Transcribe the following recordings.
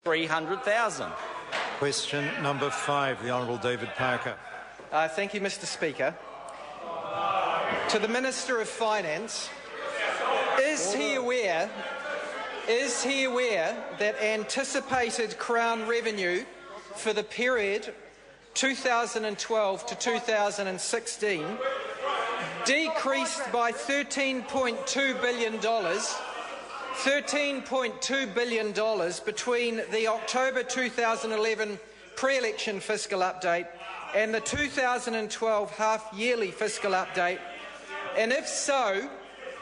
300,000. Question number 5, the Honourable David Parker. Thank you, Mr. Speaker. To the Minister of Finance, is he aware that anticipated Crown revenue for the period 2012 to 2016 decreased by $13.2 billion between the October 2011 pre-election fiscal update and the 2012 half-yearly fiscal update? And if so,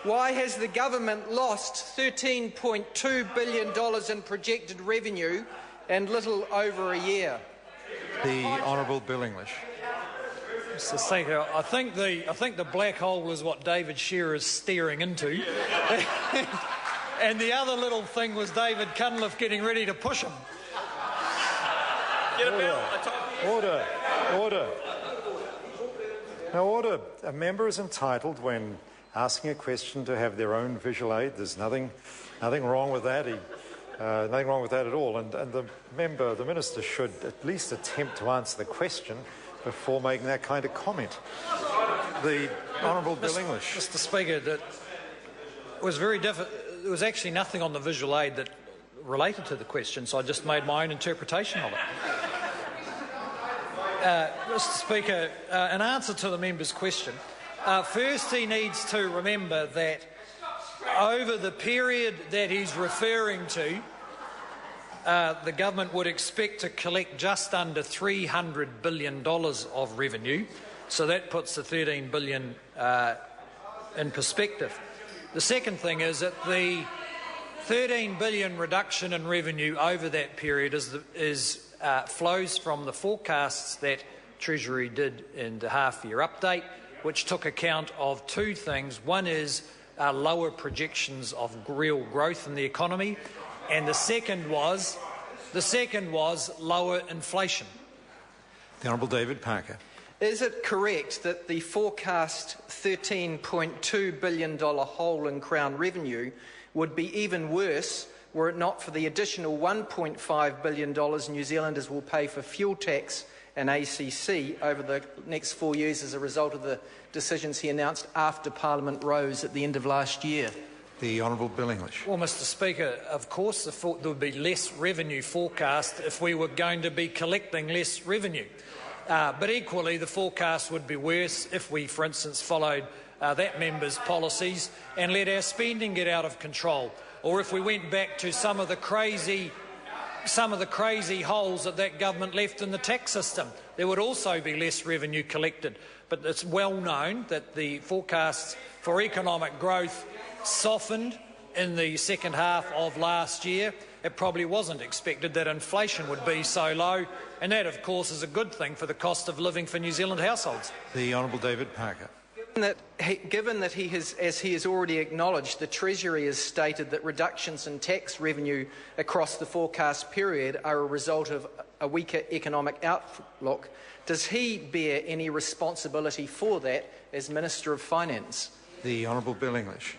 why has the government lost $13.2 billion in projected revenue in little over a year? The Honourable Bill English. Mr. Speaker, I think the black hole is what David Shearer is staring into. And the other little thing was David Cunliffe getting ready to push him. Get a bill. Order. Order. Now, order. A member is entitled, when asking a question, to have their own visual aid. There's nothing wrong with that. Nothing wrong with that at all. And the minister, should at least attempt to answer the question before making that kind of comment. The Honourable Bill English. Mr. Speaker, it was very difficult. There was actually nothing on the visual aid that related to the question, so I just made my own interpretation of it. Mr. Speaker, in answer to the member's question, first he needs to remember that over the period that he's referring to, the government would expect to collect just under $300 billion of revenue, so that puts the $13 billion in perspective. The second thing is that the $13 billion reduction in revenue over that period flows from the forecasts that Treasury did in the half-year update, which took account of two things. One is lower projections of real growth in the economy, and the second was lower inflation. The Honourable David Parker. Is it correct that the forecast $13.2 billion hole in Crown revenue would be even worse were it not for the additional $1.5 billion New Zealanders will pay for fuel tax and ACC over the next 4 years as a result of the decisions he announced after Parliament rose at the end of last year? The Honourable Bill English. Well, Mr. Speaker, of course there would be less revenue forecast if we were going to be collecting less revenue. But equally, the forecast would be worse if we, for instance, followed that member's policies and let our spending get out of control, or if we went back to some of the crazy holes that government left in the tax system. There would also be less revenue collected. But it's well known that the forecasts for economic growth softened in the second half of last year. It probably wasn't expected that inflation would be so low, and that, of course, is a good thing for the cost of living for New Zealand households. The Honourable David Parker. Given that he has, as he has already acknowledged, the Treasury has stated that reductions in tax revenue across the forecast period are a result of a weaker economic outlook, does he bear any responsibility for that as Minister of Finance? The Honourable Bill English.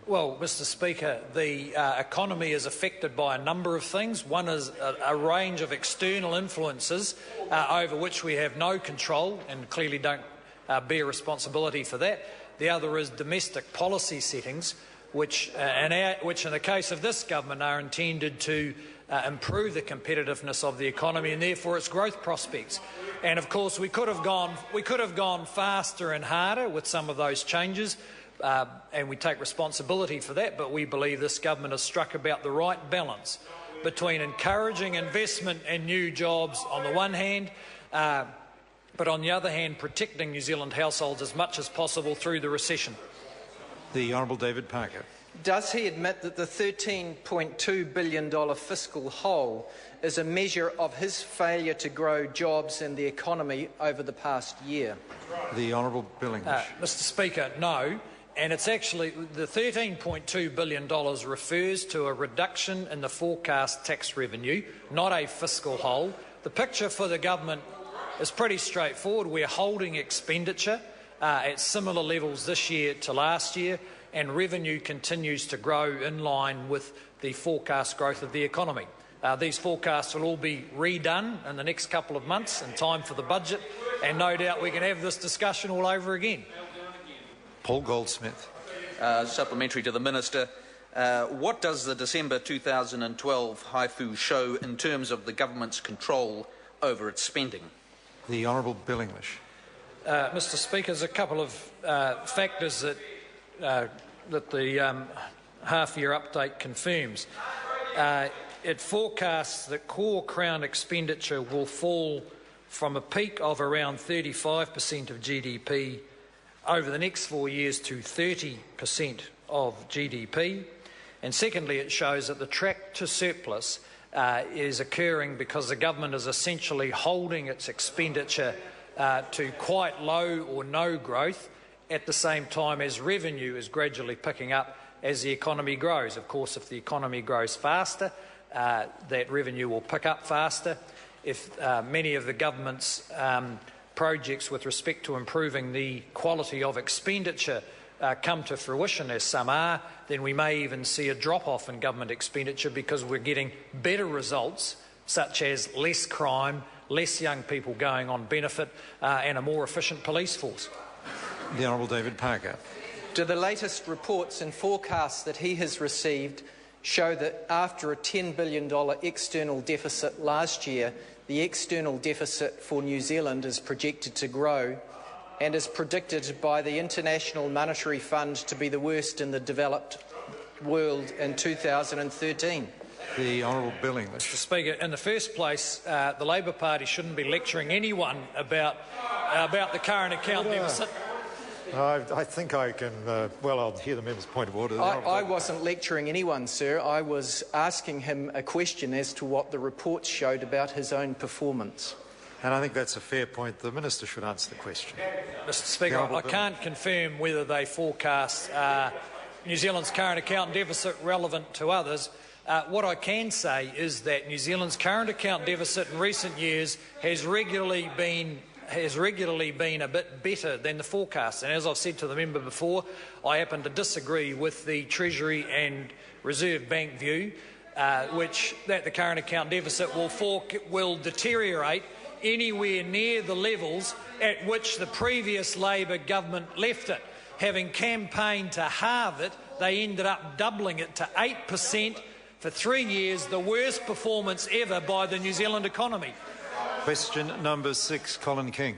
Well, Mr. Speaker, the economy is affected by a number of things. One is a range of external influences over which we have no control and clearly don't bear responsibility for that. The other is domestic policy settings, which in the case of this government are intended to improve the competitiveness of the economy and therefore its growth prospects. And of course, we could have gone faster and harder with some of those changes. And we take responsibility for that, but we believe this government has struck about the right balance between encouraging investment and new jobs on the one hand, but on the other hand protecting New Zealand households as much as possible through the recession. The Honourable David Parker. Does he admit that the $13.2 billion fiscal hole is a measure of his failure to grow jobs and the economy over the past year? The Honourable Bill English. Mr. Speaker, no. And it's actually the $13.2 billion refers to a reduction in the forecast tax revenue, not a fiscal hole. The picture for the government is pretty straightforward. We're holding expenditure at similar levels this year to last year, and revenue continues to grow in line with the forecast growth of the economy. These forecasts will all be redone in the next couple of months in time for the budget, and no doubt we can have this discussion all over again. Paul Goldsmith. Supplementary to the Minister. What does the December 2012 HYEFU show in terms of the government's control over its spending? The Honourable Bill English. Mr. Speaker, there's a couple of factors that the half-year update confirms. It forecasts that core Crown expenditure will fall from a peak of around 35% of GDP over the next 4 years to 30% of GDP. And secondly, it shows that the track to surplus is occurring because the government is essentially holding its expenditure to quite low or no growth at the same time as revenue is gradually picking up as the economy grows. Of course, if the economy grows faster, that revenue will pick up faster. If many of the government's projects with respect to improving the quality of expenditure come to fruition, as some are, then we may even see a drop-off in government expenditure because we're getting better results, such as less crime, less young people going on benefit, and a more efficient police force. The Honourable David Parker. Do the latest reports and forecasts that he has received show that after a $10 billion external deficit last year, the external deficit for New Zealand is projected to grow and is predicted by the International Monetary Fund to be the worst in the developed world in 2013? The Honourable Bill English. Mr. Speaker, in the first place, the Labor Party shouldn't be lecturing anyone about the current account deficit. I think I can, well, I'll hear the member's point of order. I wasn't lecturing anyone, sir. I was asking him a question as to what the reports showed about his own performance. And I think that's a fair point. The Minister should answer the question. Mr. Speaker, I can't confirm whether they forecast New Zealand's current account deficit relevant to others. What I can say is that New Zealand's current account deficit in recent years has regularly been a bit better than the forecast. And as I've said to the member before, I happen to disagree with the Treasury and Reserve Bank view, which that the current account deficit will deteriorate anywhere near the levels at which the previous Labor government left it. Having campaigned to halve it, they ended up doubling it to 8% for 3 years, the worst performance ever by the New Zealand economy. Question number 6, Colin King.